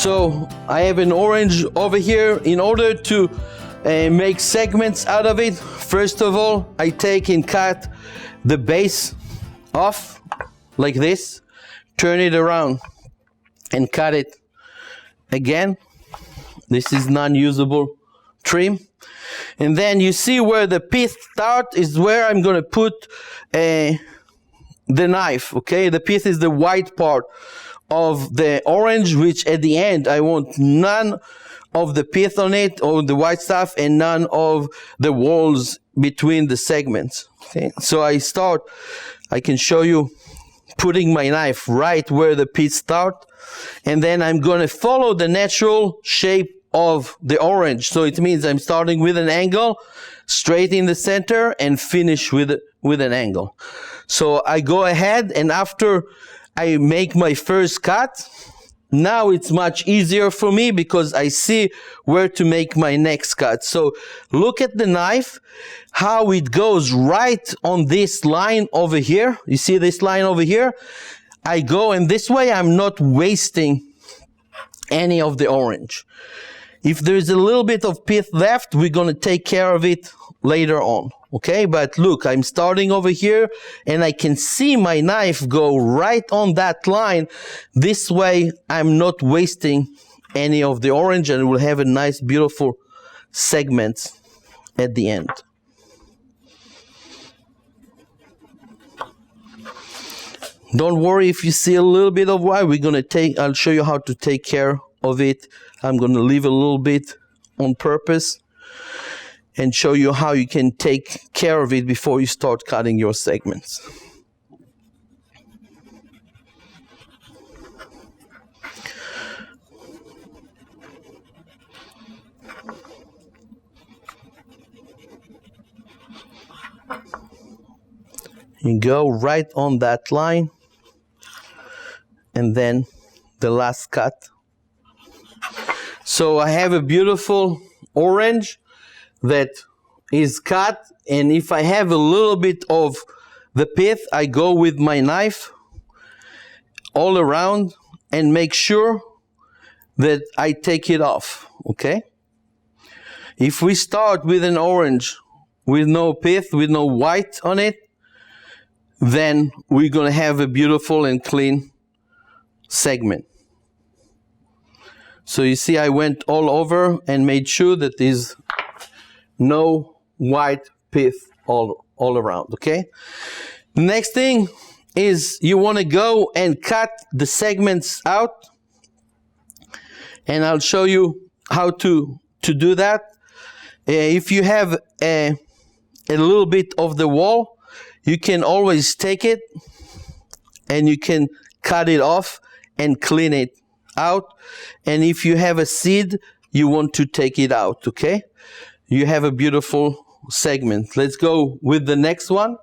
So I have an orange over here. In order to make segments out of it, first of all, I take and cut the base off like this, turn it around and cut it again. This is non-usable trim. And then you see where the pith start is where I'm going to put the knife, okay? The pith is the white part of the orange, which at the end I want none of the pith on it or the white stuff and none of the walls between the segments. Okay, so I can show you putting my knife right where the pith start, and then I'm going to follow the natural shape of the orange. So it means I'm starting with an angle straight in the center and finish with an angle. So I go ahead, and after I make my first cut, now it's much easier for me because I see where to make my next cut. So look at the knife, how it goes right on this line over here. You see this line over here? I go, and this way I'm not wasting any of the orange. If there's a little bit of pith left, we're going to take care of it later on. Okay, but look, I'm starting over here and I can see my knife go right on that line. This way I'm not wasting any of the orange, and we'll have a nice beautiful segment at the end. Don't worry if you see a little bit of white. I'll show you how to take care of it. I'm going to leave a little bit on purpose and show you how you can take care of it before you start cutting your segments. You go right on that line, and then the last cut. So I have a beautiful orange that is cut, and if I have a little bit of the pith, I go with my knife all around and make sure that I take it off, okay? If we start with an orange with no pith, with no white on it, then we're going to have a beautiful and clean segment. So you see I went all over and made sure that there's no white pith all around, okay? The next thing is you want to go and cut the segments out, and I'll show you how to do that. If you have a little bit of the wall, you can always take it and you can cut it off and clean it out. And if you have a seed, you want to take it out, okay? You have a beautiful segment. Let's go with the next one.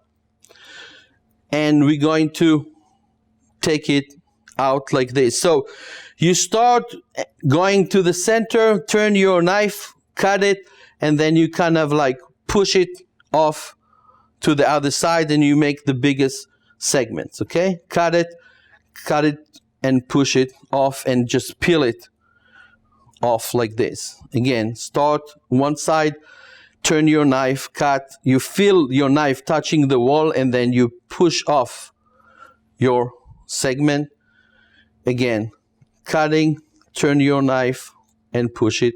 And we're going to take it out like this. So you start going to the center, turn your knife, cut it, and then you kind of like push it off to the other side, and you make the biggest segments, okay? Cut it, and push it off, and just peel it off like this. Again, start one side, turn your knife, cut, you feel your knife touching the wall, and then you push off your segment. Again, cutting, turn your knife, and push it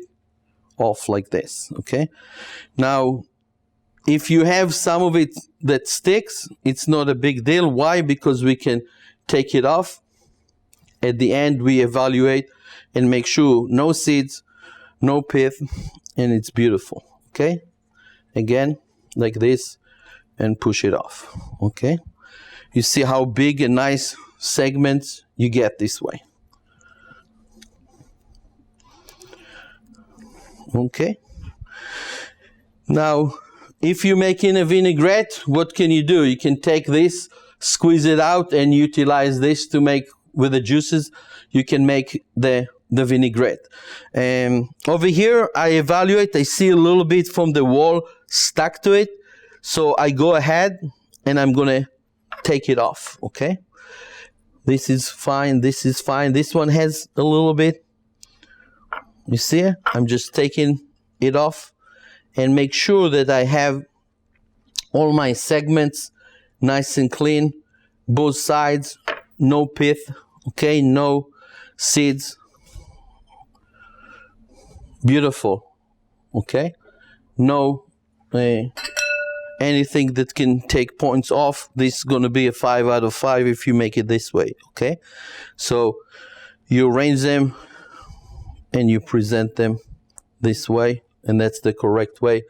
off like this, okay? Now, if you have some of it that sticks, it's not a big deal. Why? Because we can take it off. At the end, we evaluate and make sure no seeds, no pith, and it's beautiful, okay? Again, like this, and push it off, okay? You see how big and nice segments you get this way. Okay? Now, if you're making a vinaigrette, what can you do? You can take this, squeeze it out, and utilize this to make, with the juices, you can make the vinaigrette. Over here, I evaluate, I see a little bit from the wall stuck to it, so I go ahead and I'm going to take it off, okay? This is fine, this is fine. This one has a little bit, You see, I'm just taking it off and make sure that I have all my segments nice and clean, both sides, no pith, okay, no seeds. Beautiful, okay, no anything that can take points off. This is going to be a 5 out of 5 if you make it this way, okay? So you arrange them and you present them this way, and that's the correct way.